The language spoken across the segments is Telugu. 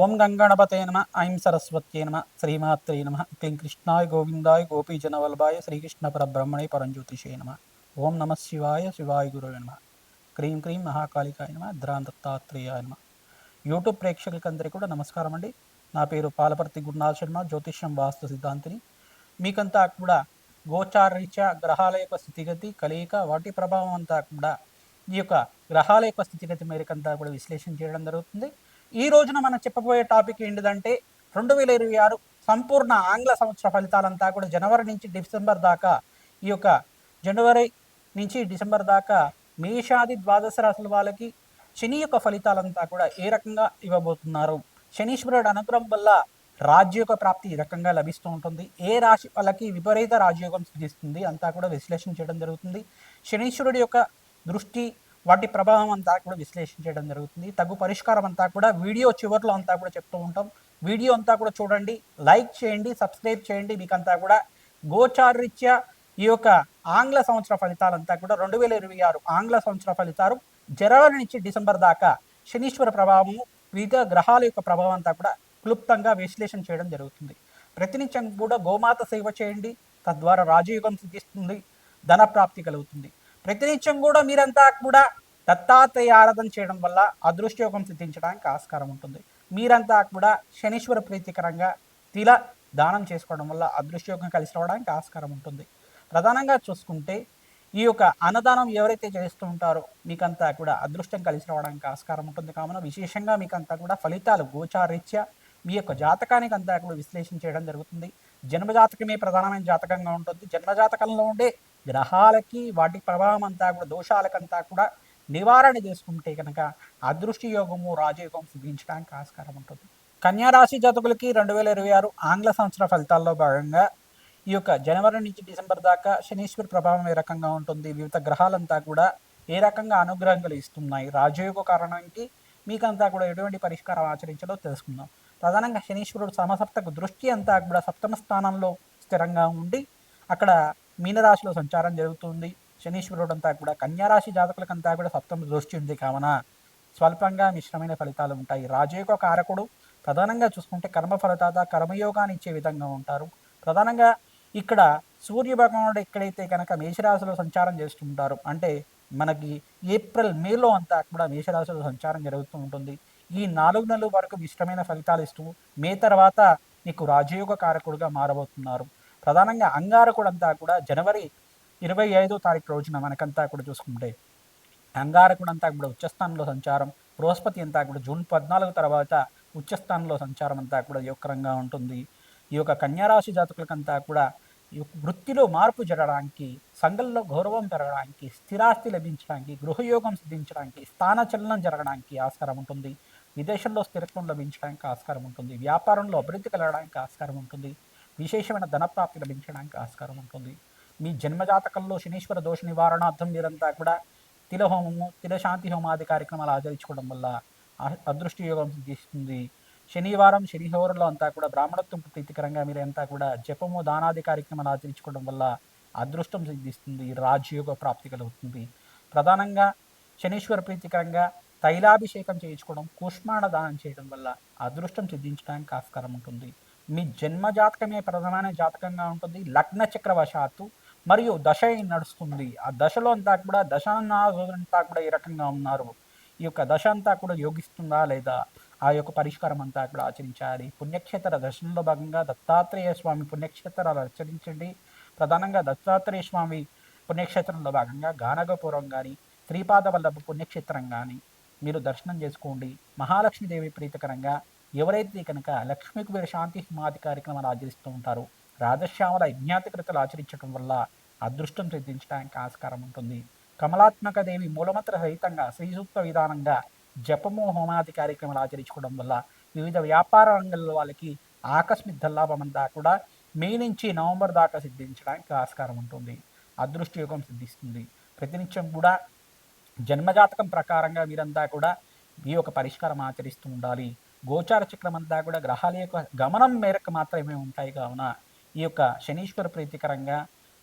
ఓం గంగణపతే నమ ఐం సరస్వత్యే నమ శ్రీమాత్రే నమ క్లీం కృష్ణాయ గోవిందాయ గోపీజనవల్లభాయ శ్రీకృష్ణ పరబ్రహ్మణే పరంజ్యోతిషే నమ ఓం నమ శివాయ శివాయ గురువే నమ క్రీం క్రీం మహాకాళికాయ నమ ద్రాంతత్తాత్రేయాయ నమ. యూట్యూబ్ ప్రేక్షకులకందరికీ కూడా నమస్కారం అండి. నా పేరు పాలపర్తి గురునాథ్ శర్మ, జ్యోతిష్యం వాస్తు సిద్ధాంతిని. మీకంతా కూడా గోచారరీత్యా గ్రహాల యొక్క స్థితిగతి కలయిక వాటి ప్రభావం అంతా కూడా ఈ యొక్క గ్రహాల యొక్క స్థితిగతి మేరకంతా కూడా విశ్లేషణ చేయడం జరుగుతుంది. ఈ రోజున మనం చెప్పబోయే టాపిక్ ఏంటిదంటే 2026 సంపూర్ణ ఆంగ్ల సంవత్సర ఫలితాలంతా కూడా జనవరి నుంచి డిసెంబర్ దాకా, ఈ యొక్క జనవరి నుంచి డిసెంబర్ దాకా మేషాది ద్వాదశ రాశుల వాళ్ళకి శని యొక్క ఫలితాలంతా కూడా ఏ రకంగా ఇవ్వబోతున్నారు, శనీశ్వరుడు అనుగ్రహం వల్ల రాజ్యోగ ప్రాప్తి ఈ రకంగా లభిస్తూ ఉంటుంది, ఏ రాశి వాళ్ళకి విపరీత రాజయోగం సిద్ధిస్తుంది అంతా కూడా విశ్లేషణ చేయడం జరుగుతుంది. శనీశ్వరుడి యొక్క దృష్టి వాటి ప్రభావం అంతా కూడా విశ్లేషించడం జరుగుతుంది. తగు పరిష్కారం అంతా కూడా వీడియో చివరిలో అంతా కూడా చెప్తూ ఉంటాం. వీడియో అంతా కూడా చూడండి, లైక్ చేయండి, సబ్స్క్రైబ్ చేయండి. మీకంతా కూడా గోచారరీత్యా ఈ యొక్క ఆంగ్ల సంవత్సర ఫలితాలంతా కూడా 2026 ఆంగ్ల సంవత్సర ఫలితాలు జనవరి నుంచి డిసెంబర్ దాకా శనీశ్వర ప్రభావము, వివిధ గ్రహాల యొక్క ప్రభావం అంతా కూడా క్లుప్తంగా విశ్లేషణ చేయడం జరుగుతుంది. ప్రతినిత్యం కూడా గోమాత సేవ చేయండి, తద్వారా రాజయోగం సిద్ధిస్తుంది, ధన ప్రాప్తి కలుగుతుంది. ప్రతినిత్యం కూడా మీరంతా కూడా దత్తాత్రేయ ఆరాధన చేయడం వల్ల అదృష్టయోగం సిద్ధించడానికి ఆస్కారం ఉంటుంది. మీరంతా కూడా శనీశ్వర ప్రీతికరంగా తిల దానం చేసుకోవడం వల్ల అదృష్టయోగం కలిసి రావడానికి ఆస్కారం ఉంటుంది. ప్రధానంగా చూసుకుంటే ఈ యొక్క అన్నదానం ఎవరైతే చేస్తూ ఉంటారో మీకంతా కూడా అదృష్టం కలిసి రావడానికి ఆస్కారం ఉంటుంది. కావున విశేషంగా మీకంతా కూడా ఫలితాలు గోచారీత్యా మీ యొక్క జాతకానికి అంతా కూడా విశ్లేషణ చేయడం జరుగుతుంది. జన్మజాతకమే ప్రధానమైన జాతకంగా ఉంటుంది. జన్మజాతకంలో ఉండే గ్రహాలకి వాటి ప్రభావం అంతా కూడా దోషాలకంతా కూడా నివారణ చేసుకుంటే కనుక అదృష్టి యోగము రాజయోగం సిద్ధించడానికి ఆస్కారం ఉంటుంది. కన్యారాశి జాతకులకి 2026 ఆంగ్ల సంవత్సర ఫలితాల్లో భాగంగా ఈ యొక్క జనవరి నుంచి డిసెంబర్ దాకా శనీశ్వర ప్రభావం ఏ రకంగా ఉంటుంది, వివిధ గ్రహాలంతా కూడా ఏ రకంగా అనుగ్రహంగా ఇస్తున్నాయి, రాజయోగ కారణానికి మీకంతా కూడా ఎటువంటి పరిష్కారం ఆచరించాలో తెలుసుకుందాం. ప్రధానంగా శనీశ్వరుడు సమసప్తకు దృష్టి అంతా కూడా సప్తమ స్థానంలో స్థిరంగా ఉండి అక్కడ మీనరాశిలో సంచారం జరుగుతుంది. శనీశ్వరుడు అంతా కూడా కన్యారాశి జాతకులకంతా కూడా సప్తమ దృష్టి ఉంది కావున స్వల్పంగా మిశ్రమైన ఫలితాలు ఉంటాయి. రాజయోగ కారకుడు ప్రధానంగా చూసుకుంటే కర్మ ఫలదాత, కర్మయోగాన్ని ఇచ్చే విధంగా ఉంటారు. ప్రధానంగా ఇక్కడ సూర్య భగవానుడు ఎక్కడైతే కనుక మేషరాశిలో సంచారం చేస్తుంటారు, అంటే మనకి ఏప్రిల్ మేలో అంతా కూడా మేషరాశిలో సంచారం జరుగుతూ ఉంటుంది. ఈ 4 నెలల వరకు మిశ్రమైన ఫలితాలు ఇస్తూ మే తర్వాత నీకు రాజయోగ కారకుడుగా మారబోతున్నారు. ప్రధానంగా అంగారకుడు అంతా కూడా జనవరి 25వ తారీఖు రోజున మనకంతా కూడా చూసుకుంటే అంగారకుడు అంతా కూడా ఉచ్చస్థానంలో సంచారం, బృహస్పతి అంతా కూడా జూన్ 14 తర్వాత ఉచ్చస్థానంలో సంచారం అంతా కూడా యోగకరంగా ఉంటుంది. ఈ యొక్క కన్యారాశి జాతకులకంతా కూడా ఈ వృత్తిలో మార్పు జరగడానికి, సంఘంలో గౌరవం పెరగడానికి, స్థిరాస్తి లభించడానికి, గృహయోగం సిద్ధించడానికి, స్థానచలనం జరగడానికి ఆస్కారం ఉంటుంది. విదేశంలో స్థిరత్వం లభించడానికి ఆస్కారం ఉంటుంది. వ్యాపారంలో అభివృద్ధి కలగడానికి ఆస్కారం ఉంటుంది. విశేషమైన ధనప్రాప్తి లభించడానికి ఆస్కారం ఉంటుంది. మీ జన్మజాతకంలో శనీశ్వర దోష నివారణార్థం మీరంతా కూడా తిలహోమము, తిలశాంతి హోమాది కార్యక్రమాలు ఆచరించుకోవడం వల్ల అదృష్టి యోగం సిద్ధిస్తుంది. శనివారం శనిహోరలో అంతా కూడా బ్రాహ్మణత్వం ప్రీతికరంగా మీరంతా కూడా జపము దానాది కార్యక్రమాలు ఆచరించుకోవడం వల్ల అదృష్టం సిద్ధిస్తుంది, రాజయోగ ప్రాప్తి కలుగుతుంది. ప్రధానంగా శనీశ్వర ప్రీతికరంగా తైలాభిషేకం చేయించుకోవడం, కూష్మాణ దానం చేయడం వల్ల అదృష్టం సిద్ధించడానికి ఆస్కారం ఉంటుంది. మీ జన్మ జాతకమే ప్రధానమైన జాతకంగా ఉంటుంది. లగ్న చక్రవశాత్తు మరియు దశ నడుస్తుంది. ఆ దశలో అంతా కూడా దశాంతా కూడా ఏ రకంగా ఉన్నారు, ఈ యొక్క దశ అంతా కూడా యోగిస్తుందా లేదా, ఆ యొక్క పరిష్కారం అంతా కూడా ఆచరించాలి. పుణ్యక్షేత్ర దర్శనంలో భాగంగా దత్తాత్రేయ స్వామి పుణ్యక్షేత్రాలు ఆచరించండి. ప్రధానంగా దత్తాత్రేయ స్వామి పుణ్యక్షేత్రంలో భాగంగా గానగపురం కానీ, శ్రీపాద వల్లభ పుణ్యక్షేత్రం కానీ మీరు దర్శనం చేసుకోండి. మహాలక్ష్మీదేవి ప్రీతికరంగా ఎవరైతే కనుక లక్ష్మీ కుబేర శాంతి హిమాది కార్యక్రమాలు ఆచరిస్తూ ఉంటారో రాధశ్యామల యజ్ఞాతికృతలు ఆచరించడం వల్ల అదృష్టం సిద్ధించడానికి ఆస్కారం ఉంటుంది. కమలాత్మక దేవి మూలమంత్ర సహితంగా శ్రీసూక్త విధానంగా జపము హోమాది కార్యక్రమాలు ఆచరించుకోవడం వల్ల వివిధ వ్యాపార రంగంలో వాళ్ళకి ఆకస్మిక ధనలాభం అంతా కూడా మే నుంచి నవంబర్ దాకా సిద్ధించడానికి ఆస్కారం ఉంటుంది. అదృష్ట యోగం సిద్ధిస్తుంది. ప్రతినిత్యం కూడా జన్మజాతకం ప్రకారంగా మీరంతా కూడా ఈ యొక్క పరిష్కారం ఆచరిస్తూ ఉండాలి. గోచార చక్రం అంతా కూడా గ్రహాల యొక్క గమనం మేరకు మాత్రమే ఉంటాయి కావున ఈ యొక్క శనీశ్వర ప్రీతికరంగా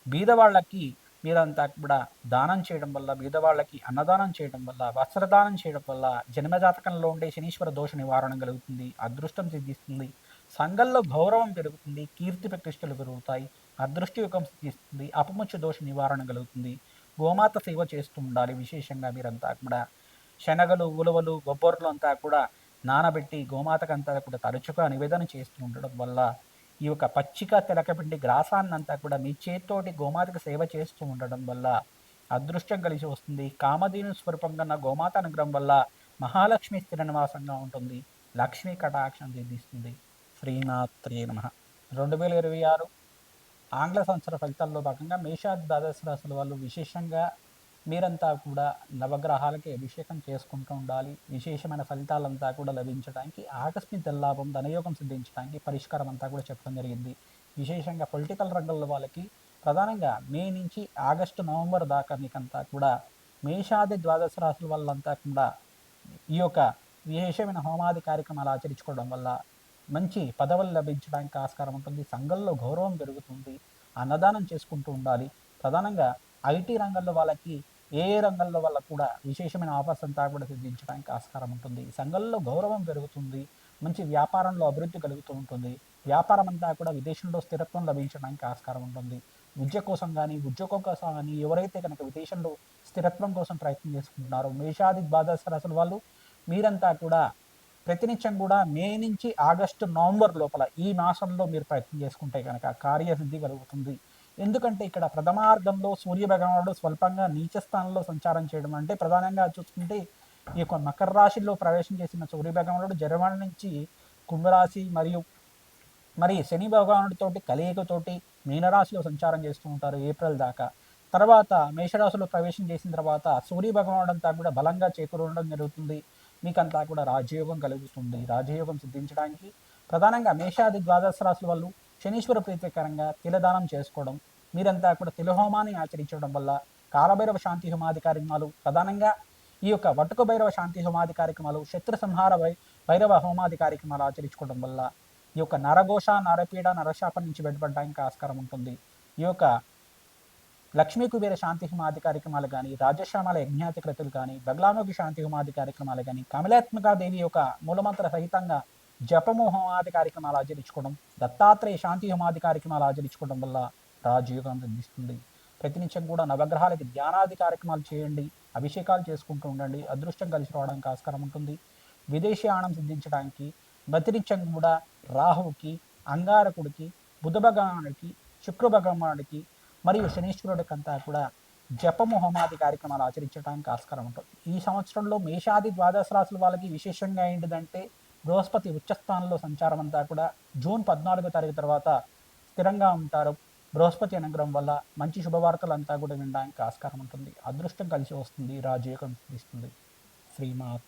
బీదవాళ్ళకి మీరంతా కూడా దానం చేయడం వల్ల, బీదవాళ్ళకి అన్నదానం చేయడం వల్ల, వస్త్రదానం చేయడం వల్ల జన్మజాతకంలో ఉండే శనీశ్వర దోష నివారణ కలుగుతుంది, అదృష్టం సిద్ధిస్తుంది, సంఘంలో గౌరవం పెరుగుతుంది, కీర్తి ప్రతిష్టలు పెరుగుతాయి, అదృష్టి యుగం సిద్ధిస్తుంది, అపముచ్చ దోష నివారణ కలుగుతుంది. గోమాత సేవ చేస్తూ ఉండాలి. విశేషంగా మీరంతా కూడా శనగలు, ఉలవలు, బొబ్బర్లు అంతా కూడా నానబెట్టి గోమాతకంతా కూడా తరచుగా నివేదన చేస్తూ ఉండడం వల్ల ఈ యొక్క పచ్చిక తెలకపిండి గ్రాసాన్నంతా కూడా మీ చేత్తోటి గోమాతకు సేవ చేస్తూ ఉండడం వల్ల అదృష్టం కలిసి వస్తుంది. కామధేను స్వరూపంగా ఉన్న గోమాత అనుగ్రహం వల్ల మహాలక్ష్మి స్థిర నివాసంగా ఉంటుంది. లక్ష్మీ కటాక్షం సిద్ధిస్తుంది. శ్రీమాత్రే నమః. 2026 ఆంగ్ల సంవత్సర ఫలితాల్లో భాగంగా మేషాది ద్వాదశ రాశుల వాళ్ళు విశేషంగా మీరంతా కూడా నవగ్రహాలకి అభిషేకం చేసుకుంటూ ఉండాలి. విశేషమైన ఫలితాలంతా కూడా లభించడానికి, ఆకస్మిక లాభం, ధనయోగం సిద్ధించడానికి పరిష్కారం అంతా కూడా చెప్పడం జరిగింది. విశేషంగా పొలిటికల్ రంగంలో వాళ్ళకి ప్రధానంగా మే నుంచి ఆగస్టు, నవంబర్ దాకా మీకంతా కూడా మేషాది ద్వాదశ రాశుల వాళ్ళంతా కూడా ఈ యొక్క విశేషమైన హోమాది కార్యక్రమాలు ఆచరించుకోవడం వల్ల మంచి పదవులు లభించడానికి ఆస్కారం ఉంటుంది. సంఘంలో గౌరవం పెరుగుతుంది. అన్నదానం చేసుకుంటూ ఉండాలి. ప్రధానంగా ఐటీ రంగంలో వాళ్ళకి ఏ రంగంలో వాళ్ళకు కూడా విశేషమైన ఆఫర్స్ అంతా కూడా సిద్ధించడానికి ఆస్కారం ఉంటుంది. సంఘంలో గౌరవం పెరుగుతుంది. మంచి వ్యాపారంలో అభివృద్ధి కలుగుతూ ఉంటుంది. వ్యాపారం అంతా కూడా విదేశంలో స్థిరత్వం లభించడానికి ఆస్కారం ఉంటుంది. విద్య కోసం కానీ, ఉద్యోగం కోసం కానీ ఎవరైతే కనుక విదేశంలో స్థిరత్వం కోసం ప్రయత్నం చేసుకుంటున్నారో మేషాది ద్వాదశ రాశుల వాళ్ళు మీరంతా కూడా ప్రతినిత్యం కూడా మే నుంచి ఆగస్టు, నవంబర్ లోపల ఈ మాసంలో మీరు ప్రయత్నం చేసుకుంటే కనుక కార్యసిద్ధి కలుగుతుంది. ఎందుకంటే ఇక్కడ ప్రథమార్థంలో సూర్య భగవానుడు స్వల్పంగా నీచ స్థానంలో సంచారం చేయడం అంటే ప్రధానంగా చూసుకుంటే ఈ యొక్క మకర రాశిలో ప్రవేశం చేసిన సూర్య భగవానుడు జర్మనీ నుంచి కుంభరాశి మరి శని భగవానుడితోటి కలయికతోటి మీనరాశిలో సంచారం చేస్తూ ఉంటారు ఏప్రిల్ దాకా. తర్వాత మేషరాశిలో ప్రవేశం చేసిన తర్వాత సూర్య భగవానుడు అంతా కూడా బలంగా చేకూరడం జరుగుతుంది. మీకంతా కూడా రాజయోగం కలుగుతుంది. రాజయోగం సిద్ధించడానికి ప్రధానంగా మేషాది ద్వాదశ రాశుల వాళ్ళు శనీశ్వర ప్రీతికరంగా తిలదానం చేసుకోవడం, మీరంతా కూడా తిలహోమాన్ని ఆచరించడం వల్ల కాలభైరవ శాంతి హోమాది కార్యక్రమాలు, ప్రధానంగా ఈ యొక్క వటుక భైరవ శాంతి హోమాది కార్యక్రమాలు, శత్రు సంహార భైరవ హోమాది కార్యక్రమాలు ఆచరించుకోవడం వల్ల ఈ యొక్క నరఘోష, నరపీడ, నరశాపం నుంచి బయటపడడానికి ఆస్కారం ఉంటుంది. ఈ యొక్క లక్ష్మీ కుబేర శాంతి హోమాది కార్యక్రమాలు కానీ, రాజశ్యామల యజ్ఞాతి క్రతులు కానీ, బగలాముఖి శాంతి హోమాది కార్యక్రమాలు కానీ, కమలాత్మకాదేవి యొక్క మూలమంత్ర సహితంగా జపము హోమాది కార్యక్రమాలు ఆచరించుకోవడం, దత్తాత్రేయ శాంతి హోమాది కార్యక్రమాలు ఆచరించుకోవడం వల్ల రాజయోగం సిద్ధిస్తుంది. ప్రతినిత్యం కూడా నవగ్రహాలకి ధ్యానాది కార్యక్రమాలు చేయండి, అభిషేకాలు చేసుకుంటూ ఉండండి. అదృష్టం కలిసి రావడానికి ఆస్కారం ఉంటుంది. విదేశీయానం సిద్ధించడానికి ప్రతినిత్యం కూడా రాహువుకి, అంగారకుడికి, బుధ భగవానుడికి, శుక్ర భగవానుడికి మరియు శనీశ్వరుడికి అంతా కూడా జపము హోమాది కార్యక్రమాలు ఆచరించడానికి ఆస్కారం ఉంటుంది. ఈ సంవత్సరంలో మేషాది ద్వాదశ రాశుల వాళ్ళకి విశేషంగా ఏంటిదంటే బృహస్పతి ఉచ్చస్థానంలో సంచారం అంతా కూడా జూన్ 14వ తారీఖు తర్వాత స్థిరంగా ఉంటారు. బృహస్పతి అనుగ్రహం వల్ల మంచి శుభవార్తలు అంతా కూడా వినడానికి ఆస్కారం ఉంటుంది. అదృష్టం కలిసి వస్తుంది. రాజయోగం సిద్ధిస్తుంది. శ్రీమాత్